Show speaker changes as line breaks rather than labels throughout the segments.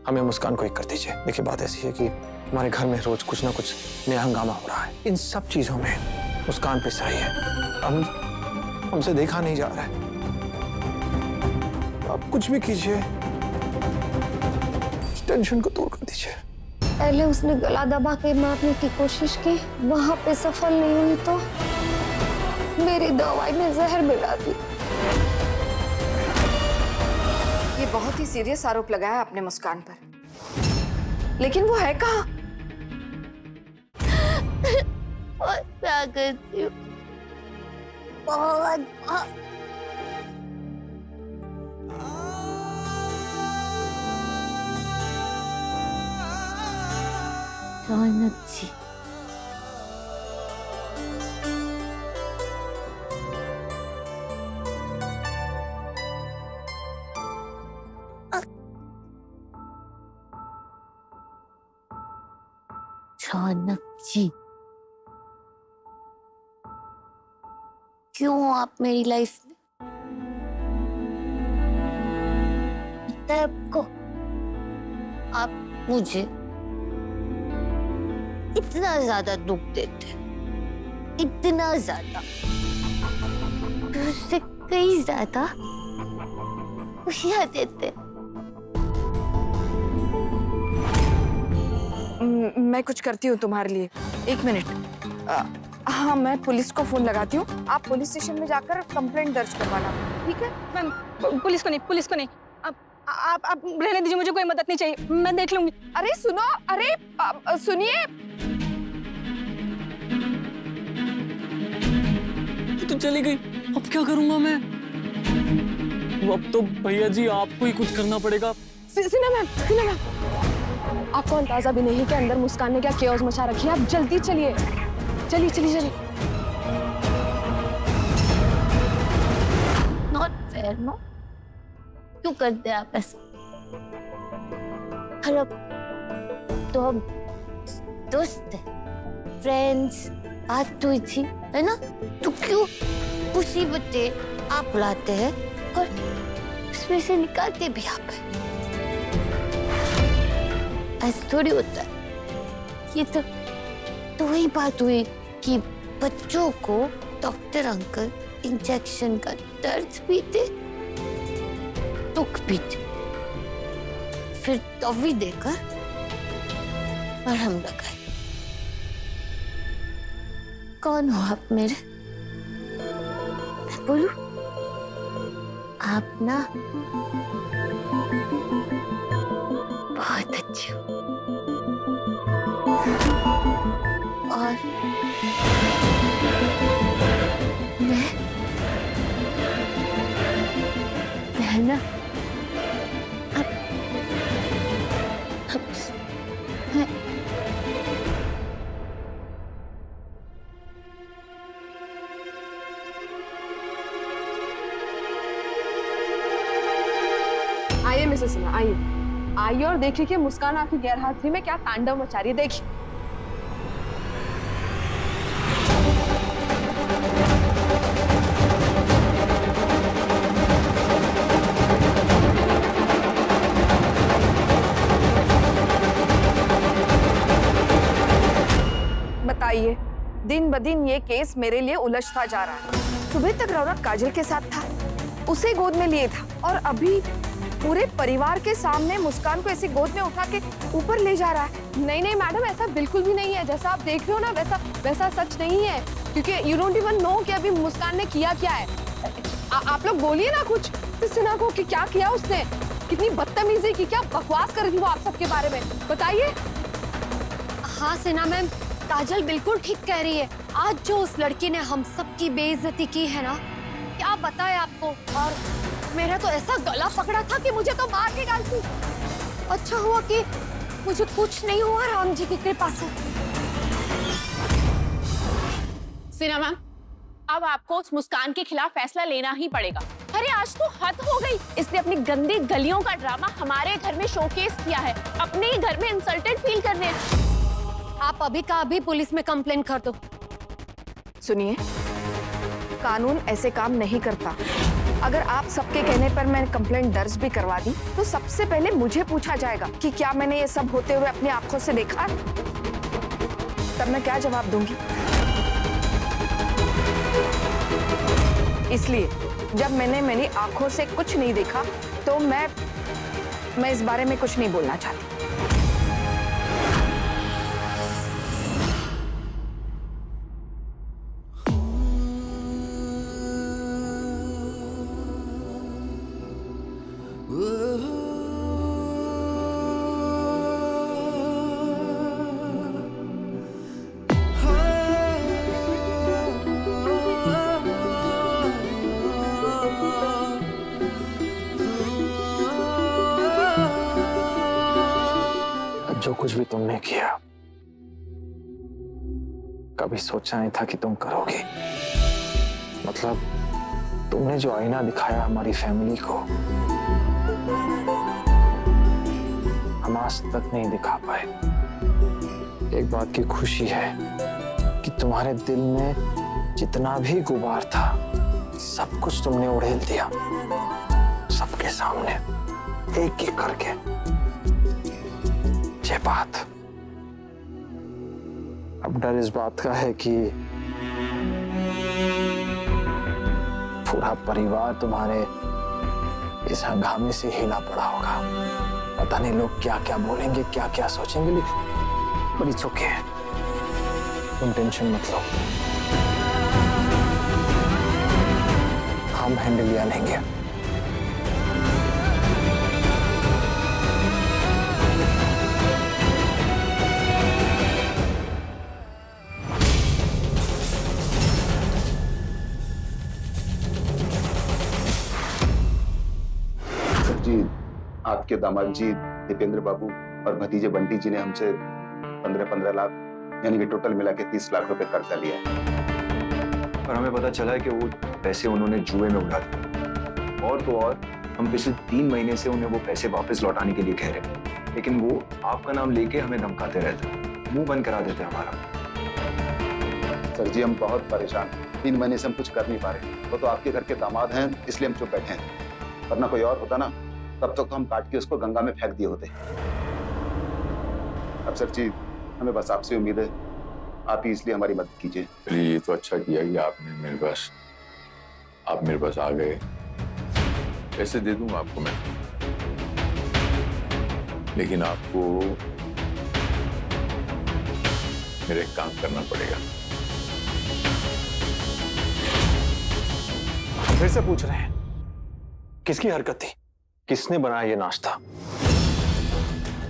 हमें मुस्कान को एक कर दीजिए। देखिए बात ऐसी है कि हमारे घर में रोज कुछ ना कुछ नया हंगामा हो रहा है। इन सब चीजों में मुस्कान पे सही है। हमसे देखा नहीं जा रहा है। आप कुछ भी कीजिए, इस टेंशन को दूर कर दीजिए।
पहले उसने गला दबा के मारने की कोशिश की, वहां पे सफल नहीं हुई तो मेरी दवाई में जहर मिला दी।
ये बहुत ही सीरियस आरोप लगाया आपने मुस्कान पर, लेकिन वो है कहाँ?
बहुत प्यार करती हूँ, बहुत। रौनक जी, रौनक जी, क्यों आप मेरी लाइफ में? पता है आपको, आप मुझे इतना ज्यादा दुख देते, इतना ज्यादा, उससे कई ज्यादा खुशियां देते।
मैं कुछ करती हूँ तुम्हारे लिए। एक मिनट। हाँ, मैं पुलिस को फोन लगाती हूँ। आप पुलिस स्टेशन में जाकर कंप्लेंट दर्ज करवाना, ठीक है?
मैम, पुलिस को नहीं। आप रहने दीजिए, मुझे कोई मदद नहीं चाहिए, मैं देख लूंगी।
अरे सुनो, अरे सुनिए।
तो चली गई, अब क्या करूंगा मैं? अब तो भैया जी आपको ही कुछ करना पड़ेगा।
सीना मैम, आपको अंदाजा भी नहीं कि अंदर मुस्कान ने क्या केओस मचा रखी है। आप जल्दी चलिए, चलिए।
Not fair, no? क्यों करते हैं आप ऐसा? हेलो, तो हम दोस्त हैं, फ्रेंड्स, बात हुई थी, है ना? तो क्यों मुसीबतें आप लाते हैं और उसमें से निकालते भी आप हैं? ऐसा थोड़ी होता है। ये तो वही बात हुई कि बच्चों को डॉक्टर अंकल इंजेक्शन का दर्द भी दे, दुख भी दे, फिर दवाई देकर मरहम लगाए। कौन हो आप मेरे? मैं बोलूं? आप ना बहुत अच्छे हो। और मैं ना मैं
आइए मिसेस सिन्हा, आइए और देखिए कि मुस्कान आपकी गैरहाजिरी में क्या तांडव मचा रही है। देखिए। बताइए, दिन ब दिन ये केस मेरे लिए उलझता जा रहा है। सुबह तक रौनक काजल के साथ था, उसे गोद में लिए था, और अभी पूरे परिवार के सामने मुस्कान को ऐसे गोद में उठा के ऊपर ले जा रहा है। नहीं मैडम, ऐसा बिल्कुल भी नहीं है। जैसा आप देख रहे हो ना, वैसा सच नहीं है, क्योंकि यू डोंट इवन नो कि अभी मुस्कान ने किया क्या है। आप लोग बोलिए ना कुछ सिन्हा को कि क्या किया उसने, कितनी बदतमीजी की, क्या बकवास कर रही वो आप सबके बारे में, बताइए।
हाँ सिन्हा मैम, काजल बिल्कुल ठीक कह रही है। आज जो उस लड़की ने हम सबकी बेइज्जती की है ना, क्या बताए आपको। और मेरा तो ऐसा गला पकड़ा था कि मुझे तो मार के डालती। अच्छा हुआ कि मुझे कुछ नहीं हुआ, राम जी की कृपा से।
सिन्हा मैम, अब आपको उस मुस्कान के खिलाफ फैसला लेना ही पड़ेगा। अरे आज तो हद हो गई, इसने अपनी गंदी गलियों का ड्रामा हमारे घर में शोकेस किया है, अपने ही घर में इंसल्टेड फील करने।
आप अभी का अभी पुलिस में कंप्लेंट कर दो।
सुनिए, कानून ऐसे काम नहीं करता। अगर आप सबके कहने पर मैं कंप्लेंट दर्ज भी करवा दी तो सबसे पहले मुझे पूछा जाएगा कि क्या मैंने ये सब होते हुए अपनी आंखों से देखा है। तब मैं क्या जवाब दूंगी? इसलिए जब मैंने मेरी आंखों से कुछ नहीं देखा तो मैं इस बारे में कुछ नहीं बोलना चाहती।
जो कुछ भी तुमने किया कभी सोचा नहीं था कि तुम करोगे। मतलब तुमने जो आईना दिखाया हमारी फैमिली को, हम आज तक नहीं दिखा पाए। एक बात की खुशी है कि तुम्हारे दिल में जितना भी गुबार था सब कुछ तुमने उड़ेल दिया, सबके सामने एक एक करके। ये बात, अब डर इस बात का है कि पूरा परिवार तुम्हारे इस हंगामे से हिला पड़ा होगा। पता नहीं लोग क्या क्या बोलेंगे, क्या क्या सोचेंगे, लेकिन बड़ी चौके है। तुम टेंशन मत लो, हम हैंडल लिया लेंगे।
जी, आपके दामाद जी दीपेंद्र बाबू और भतीजे बंटी जी ने हमसे 15-15 लाख यानी कि टोटल मिला के 30 लाख रुपए कर्जा लिया है। और हमें पता चला है कि वो पैसे उन्होंने जुए में उड़ा दिए। और तो और हम पिछले 3 महीने से उन्हें वो पैसे वापस लौटाने के लिए कह रहे हैं, लेकिन वो आपका नाम लेके हमें धमकाते रहते हैं, मुंह बंद करा देते हैं हमारा। सर जी, हम बहुत परेशान हैं। 3 महीने से हम कुछ कर नहीं पा रहे। वो तो आपके घर के दामाद हैं, इसलिए हम चुप बैठे हैं, वरना कोई और होता ना तब तक तो हम काट के उसको गंगा में फेंक दिए होते। अब सर जी, हमें बस आपसे उम्मीद है, आप ही इसलिए हमारी मदद कीजिए।
ये तो अच्छा किया कि आपने आप मेरे पास आ गए। पैसे दे दूंगा आपको मैं, लेकिन आपको मेरे एक काम करना पड़ेगा।
हम फिर से पूछ रहे हैं, किसकी हरकत थी? किसने बनाया ये नाश्ता?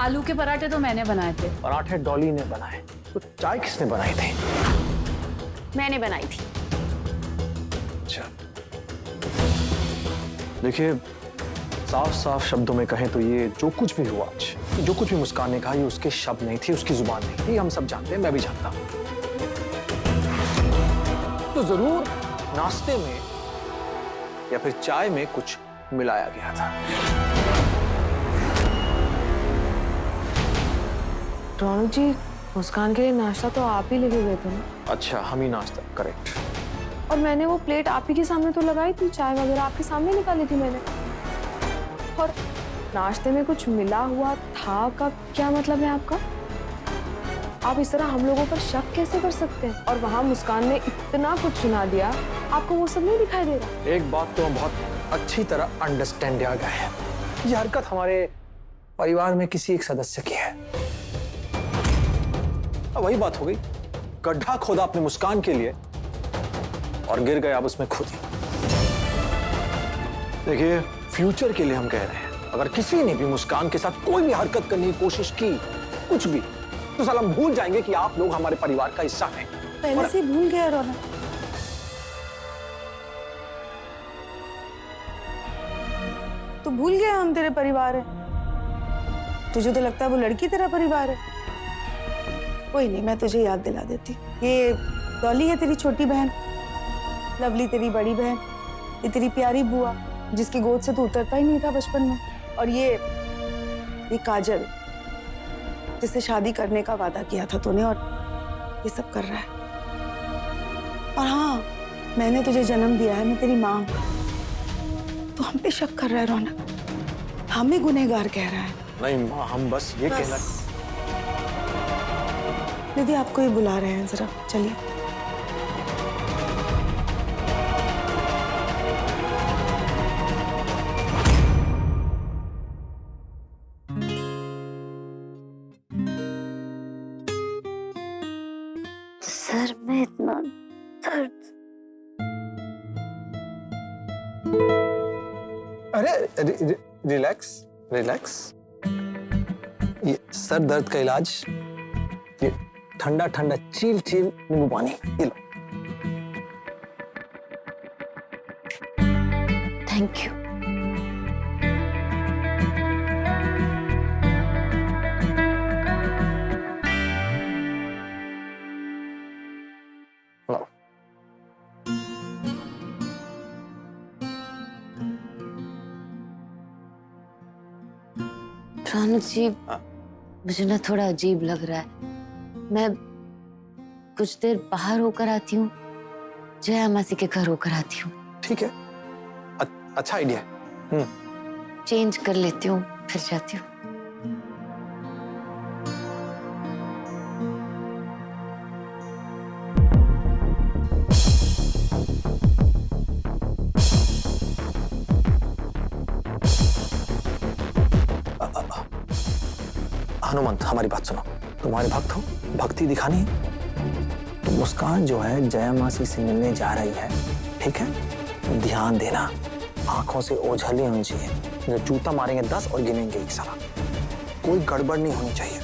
आलू के पराठे तो मैंने बनाए थे।
पराठे डॉली ने बनाए, तो चाय किसने बनाई थी?
मैंने बनाई थी।
अच्छा, देखिए साफ साफ शब्दों में कहें तो ये जो कुछ भी हुआ आज, जो कुछ भी मुस्कान ने कहा, ये उसके शब्द नहीं थे, उसकी जुबान नहीं थी। हम सब जानते हैं, मैं भी जानता हूं। तो जरूर नाश्ते में या फिर चाय में कुछ मिलाया गया था।
रौनक जी, मुस्कान के लिए नाश्ता तो आप ही लेके गए थे ना?
अच्छा, हम ही नाश्ता, करेक्ट।
और मैंने वो प्लेट आप ही के सामने तो लगाई थी, चाय वगैरह आपके सामने निकाली थी मैंने। और नाश्ते में कुछ मिला हुआ था का क्या मतलब है आपका? आप इस तरह हम लोगों पर शक कैसे कर सकते हैं? और वहां मुस्कान ने इतना कुछ सुना दिया, आपको वो सब नहीं दिखाई दे रहा?
एक बात तो हम बहुत अच्छी तरह अंडरस्टैंड आ गए हैं, ये हरकत हमारे परिवार में किसी एक सदस्य की है। अब वही बात हो गई, गड्ढा खोदा अपने मुस्कान के लिए और गिर गए अब उसमें खुद ही। देखिए, फ्यूचर के लिए हम कह रहे हैं, अगर किसी ने भी मुस्कान के साथ कोई भी हरकत करने की कोशिश की, कुछ भी, तो साला हम भूल जाएंगे कि आप लोग हमारे परिवार का हिस्सा हैं।
पहले से भूल गया रौनक। तो भूल गया हम तेरे परिवार है। तुझे तो लगता है वो लड़की तेरा परिवार है। कोई नहीं, मैं तुझे याद दिला देती। ये डॉली है तेरी छोटी बहन, लवली तेरी बड़ी बहन, ये तेरी प्यारी बुआ जिसकी गोद से तू उतरता ही नहीं था बचपन में, और ये काजल जिससे शादी करने का वादा किया था तूने, और ये सब कर रहा है। और हाँ, मैंने तुझे जन्म दिया है, मैं तेरी माँ हूं। तो हम पे शक कर रहा है रौनक, हमें गुनहगार कह रहा है।
नहीं माँ, हम बस ये कहना।
दीदी आपको ये बुला रहे हैं, जरा चलिए।
सर में इतना दर्द।
अरे रिलैक्स रिलैक्स। ये सर दर्द का इलाज, ये ठंडा ठंडा चिल चिल नींबू पानी, ये लो।
Thank you.
लो।
रौनक जी, मुझे ना थोड़ा अजीब लग रहा है। मैं कुछ देर बाहर होकर आती हूँ, जया मासी के घर होकर आती हूँ।
ठीक है, अच्छा आइडिया है।
चेंज कर लेती हूँ, फिर जाती हूँ।
हनुमंत, हमारी बात सुनो। तुम्हारे भक्त हो, भक्ति दिखानी है तो मुस्कान जो है जया मासी से मिलने जा रही है, ठीक है? ध्यान देना, आंखों से ओझल ही होनी चाहिए। जो जूता मारेंगे 10 और गिनेंगे 1 सारा। कोई गड़बड़ नहीं होनी चाहिए।